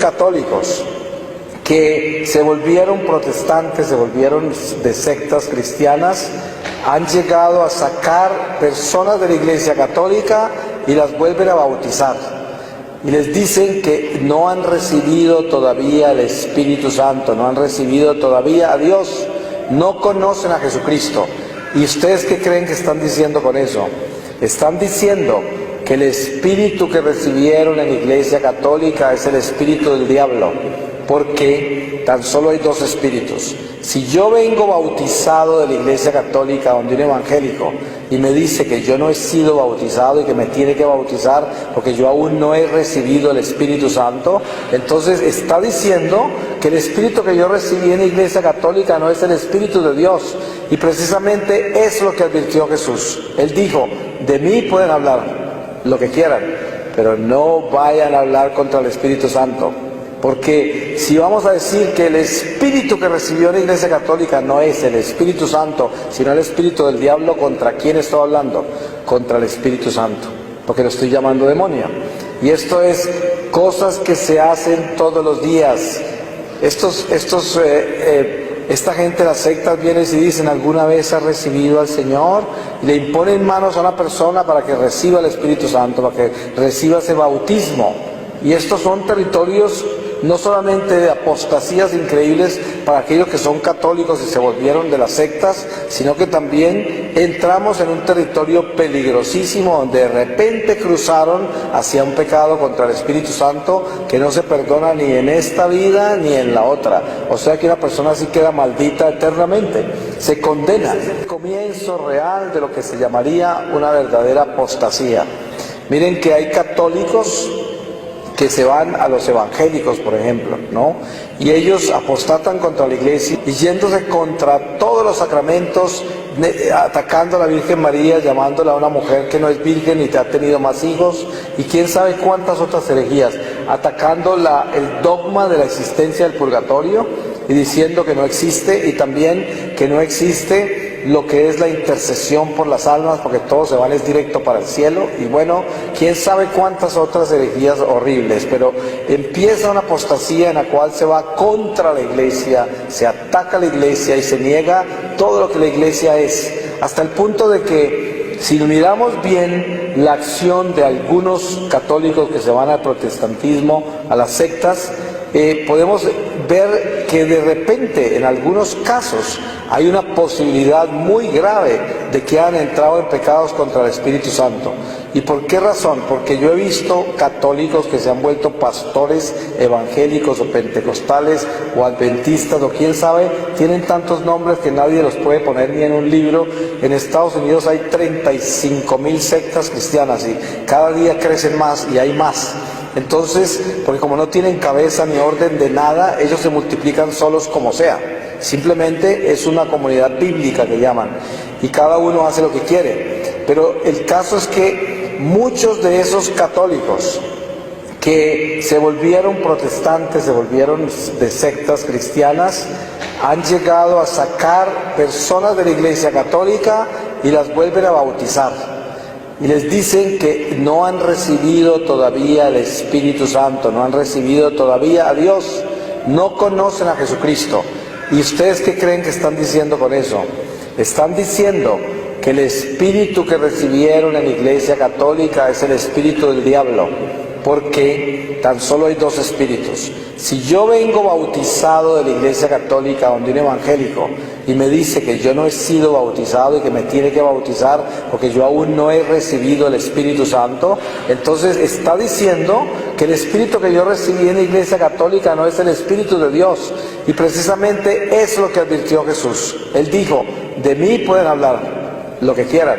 católicos que se volvieron protestantes, se volvieron de sectas cristianas, han llegado a sacar personas de la Iglesia Católica y las vuelven a bautizar. Y les dicen que no han recibido todavía el Espíritu Santo, no han recibido todavía a Dios, no conocen a Jesucristo. ¿Y ustedes qué creen que están diciendo con eso? Están diciendo que el espíritu que recibieron en la Iglesia Católica es el espíritu del diablo, porque tan solo hay dos espíritus. Si yo vengo bautizado de la Iglesia Católica donde un evangélico y me dice que yo no he sido bautizado y que me tiene que bautizar porque yo aún no he recibido el Espíritu Santo, entonces está diciendo que el espíritu que yo recibí en la Iglesia Católica no es el Espíritu de Dios. Y precisamente es lo que advirtió Jesús. Él dijo: de mí pueden hablar lo que quieran, pero no vayan a hablar contra el Espíritu Santo. Porque si vamos a decir que el espíritu que recibió la Iglesia Católica no es el Espíritu Santo, sino el espíritu del diablo, ¿contra quién estoy hablando? Contra el Espíritu Santo, porque lo estoy llamando demonio. Y esto es cosas que se hacen todos los días. Esta gente de las sectas viene y dicen: ¿alguna vez ha recibido al Señor? Y le imponen manos a una persona para que reciba el Espíritu Santo, para que reciba ese bautismo. Y estos son territorios no solamente de apostasías increíbles para aquellos que son católicos y se volvieron de las sectas, sino que también entramos en un territorio peligrosísimo donde de repente cruzaron hacia un pecado contra el Espíritu Santo que no se perdona ni en esta vida ni en la otra. O sea que una persona así queda maldita eternamente, se condena. Es el comienzo real de lo que se llamaría una verdadera apostasía. Miren que hay católicos que se van a los evangélicos, por ejemplo, ¿no? Y ellos apostatan contra la Iglesia y yéndose contra todos los sacramentos, atacando a la Virgen María, llamándola a una mujer que no es virgen y que ha tenido más hijos, y quién sabe cuántas otras herejías, atacando el dogma de la existencia del purgatorio y diciendo que no existe, y también que no existe lo que es la intercesión por las almas, porque todos se van es directo para el cielo. Y bueno, quién sabe cuántas otras herejías horribles, pero empieza una apostasía en la cual se va contra la Iglesia, se ataca a la Iglesia y se niega todo lo que la Iglesia es, hasta el punto de que si miramos bien la acción de algunos católicos que se van al protestantismo, a las sectas, podemos ver que de repente en algunos casos hay una posibilidad muy grave de que han entrado en pecados contra el Espíritu Santo. ¿Y por qué razón? Porque yo he visto católicos que se han vuelto pastores evangélicos o pentecostales o adventistas o quién sabe, tienen tantos nombres que nadie los puede poner ni en un libro. En Estados Unidos hay 35,000 sectas cristianas y cada día crecen más y hay más. Entonces, porque como no tienen cabeza ni orden de nada, ellos se multiplican solos como sea. Simplemente es una comunidad bíblica que llaman, y cada uno hace lo que quiere. Pero el caso es que muchos de esos católicos que se volvieron protestantes, se volvieron de sectas cristianas, han llegado a sacar personas de la Iglesia Católica y las vuelven a bautizar. Y les dicen que no han recibido todavía el Espíritu Santo, no han recibido todavía a Dios, no conocen a Jesucristo. ¿Y ustedes qué creen que están diciendo con eso? Están diciendo que el espíritu que recibieron en la Iglesia Católica es el espíritu del diablo, porque tan solo hay dos espíritus. Si yo vengo bautizado de la Iglesia Católica donde un evangélico y me dice que yo no he sido bautizado y que me tiene que bautizar porque yo aún no he recibido el Espíritu Santo, entonces está diciendo que el espíritu que yo recibí en la Iglesia Católica no es el Espíritu de Dios. Y precisamente es lo que advirtió Jesús. Él dijo: de mí pueden hablar lo que quieran,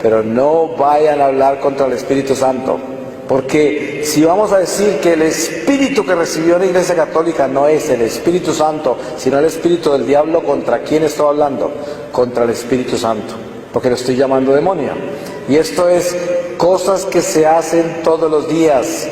pero no vayan a hablar contra el Espíritu Santo. Porque si vamos a decir que el espíritu que recibió la Iglesia Católica no es el Espíritu Santo, sino el espíritu del diablo, ¿contra quién estoy hablando? Contra el Espíritu Santo, porque lo estoy llamando demonio. Y esto es cosas que se hacen todos los días.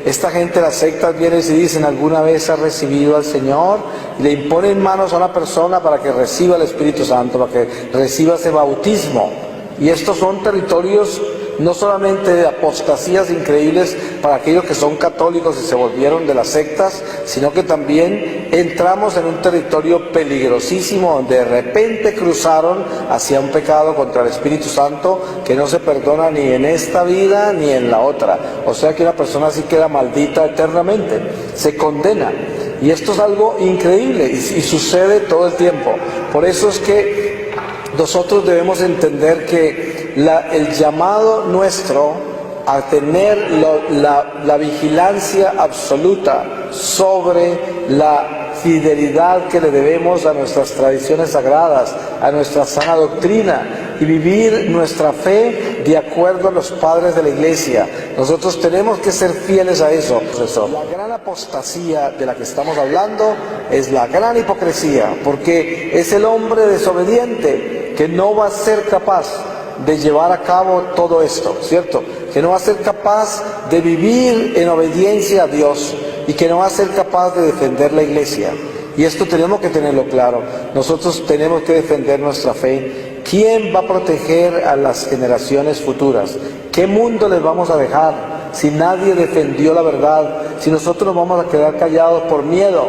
Esta gente de las sectas viene y dicen: ¿alguna vez ha recibido al Señor? Y le imponen manos a una persona para que reciba el Espíritu Santo, para que reciba ese bautismo. Y estos son territorios no solamente de apostasías increíbles para aquellos que son católicos y se volvieron de las sectas, sino que también entramos en un territorio peligrosísimo donde de repente cruzaron hacia un pecado contra el Espíritu Santo que no se perdona ni en esta vida ni en la otra. O sea que una persona así queda maldita eternamente, se condena. Y esto es algo increíble y sucede todo el tiempo. Por eso es que nosotros debemos entender que el llamado nuestro a tener la vigilancia absoluta sobre la fidelidad que le debemos a nuestras tradiciones sagradas, a nuestra sana doctrina, y vivir nuestra fe de acuerdo a los padres de la Iglesia. Nosotros tenemos que ser fieles a eso. La gran apostasía de la que estamos hablando es la gran hipocresía, porque es el hombre desobediente que no va a ser capaz de llevar a cabo todo esto, ¿cierto? Que no va a ser capaz de vivir en obediencia a Dios y que no va a ser capaz de defender la Iglesia. Y esto tenemos que tenerlo claro. Nosotros tenemos que defender nuestra fe. ¿Quién va a proteger a las generaciones futuras? ¿Qué mundo les vamos a dejar si nadie defendió la verdad? Si nosotros nos vamos a quedar callados por miedo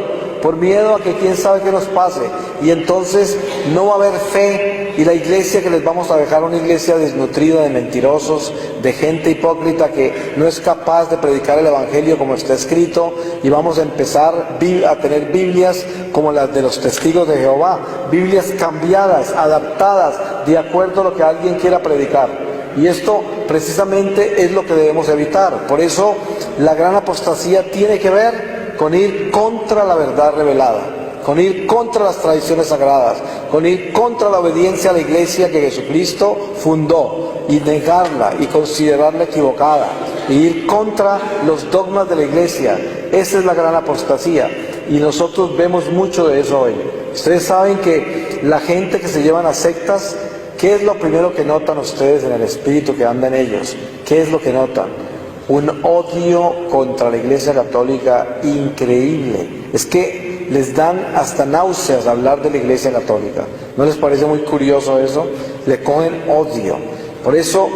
a que quién sabe qué nos pase, y entonces no va a haber fe, y la iglesia que les vamos a dejar, una iglesia desnutrida de mentirosos, de gente hipócrita que no es capaz de predicar el evangelio como está escrito, y vamos a empezar a tener Biblias como las de los testigos de Jehová, Biblias cambiadas, adaptadas de acuerdo a lo que alguien quiera predicar. Y esto precisamente es lo que debemos evitar. Por eso la gran apostasía tiene que ver con ir contra la verdad revelada, con ir contra las tradiciones sagradas, con ir contra la obediencia a la iglesia que Jesucristo fundó y negarla y considerarla equivocada, y ir contra los dogmas de la iglesia. Esa es la gran apostasía y nosotros vemos mucho de eso hoy. Ustedes saben que la gente que se llevan a sectas, ¿qué es lo primero que notan ustedes en el espíritu que anda en ellos? ¿Qué es lo que notan? Un odio contra la Iglesia Católica increíble. Es que les dan hasta náuseas hablar de la Iglesia Católica. ¿No les parece muy curioso eso? Le cogen odio. Por eso,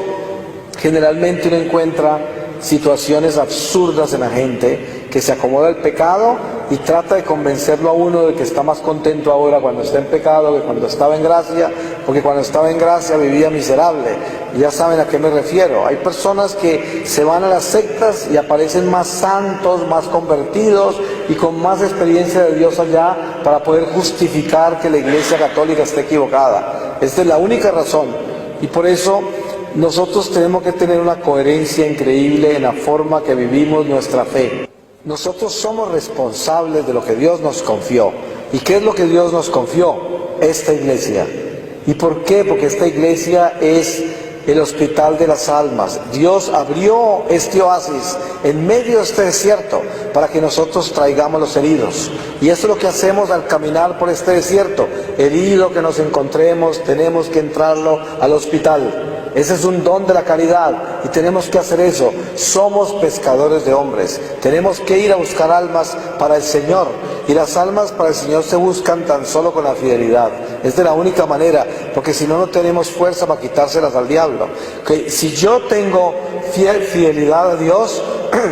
generalmente uno encuentra situaciones absurdas en la gente que se acomoda al pecado y trata de convencerlo a uno de que está más contento ahora cuando está en pecado que cuando estaba en gracia, porque cuando estaba en gracia vivía miserable. Y ya saben a qué me refiero. Hay personas que se van a las sectas y aparecen más santos, más convertidos y con más experiencia de Dios allá para poder justificar que la Iglesia Católica esté equivocada. Esta es la única razón. Y por eso nosotros tenemos que tener una coherencia increíble en la forma que vivimos nuestra fe. Nosotros somos responsables de lo que Dios nos confió. ¿Y qué es lo que Dios nos confió? Esta iglesia. ¿Y por qué? Porque esta iglesia es el hospital de las almas. Dios abrió este oasis en medio de este desierto para que nosotros traigamos los heridos. Y eso es lo que hacemos al caminar por este desierto. Herido que nos encontremos, tenemos que entrarlo al hospital. Ese es un don de la caridad y tenemos que hacer eso. Somos pescadores de hombres. Tenemos que ir a buscar almas para el Señor. Y las almas para el Señor se buscan tan solo con la fidelidad. Es de la única manera, porque si no, no tenemos fuerza para quitárselas al diablo. Que si yo tengo fidelidad a Dios,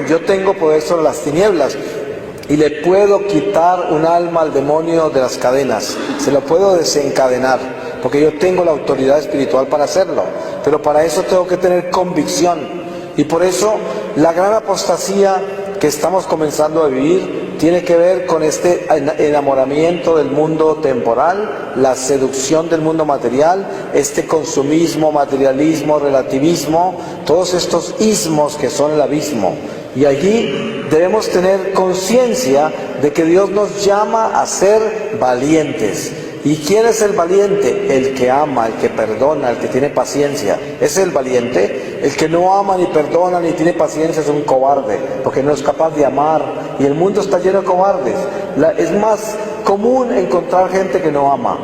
yo tengo poder sobre las tinieblas. Y le puedo quitar un alma al demonio de las cadenas. Se lo puedo desencadenar, porque yo tengo la autoridad espiritual para hacerlo. Pero para eso tengo que tener convicción. Y por eso la gran apostasía que estamos comenzando a vivir tiene que ver con este enamoramiento del mundo temporal, la seducción del mundo material, este consumismo, materialismo, relativismo, todos estos ismos que son el abismo. Y allí debemos tener conciencia de que Dios nos llama a ser valientes. ¿Y quién es el valiente? El que ama, el que perdona, el que tiene paciencia. ¿Ese es el valiente? El que no ama, ni perdona, ni tiene paciencia es un cobarde, porque no es capaz de amar. Y el mundo está lleno de cobardes. Es más común encontrar gente que no ama.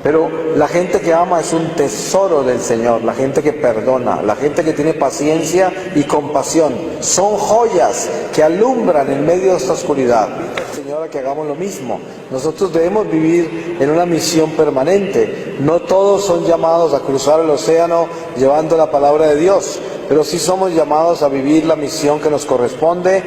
Pero la gente que ama es un tesoro del Señor, la gente que perdona, la gente que tiene paciencia y compasión. Son joyas que alumbran en medio de esta oscuridad. Señor, que hagamos lo mismo. Nosotros debemos vivir en una misión permanente. No todos son llamados a cruzar el océano llevando la palabra de Dios. pero sí somos llamados a vivir la misión que nos corresponde.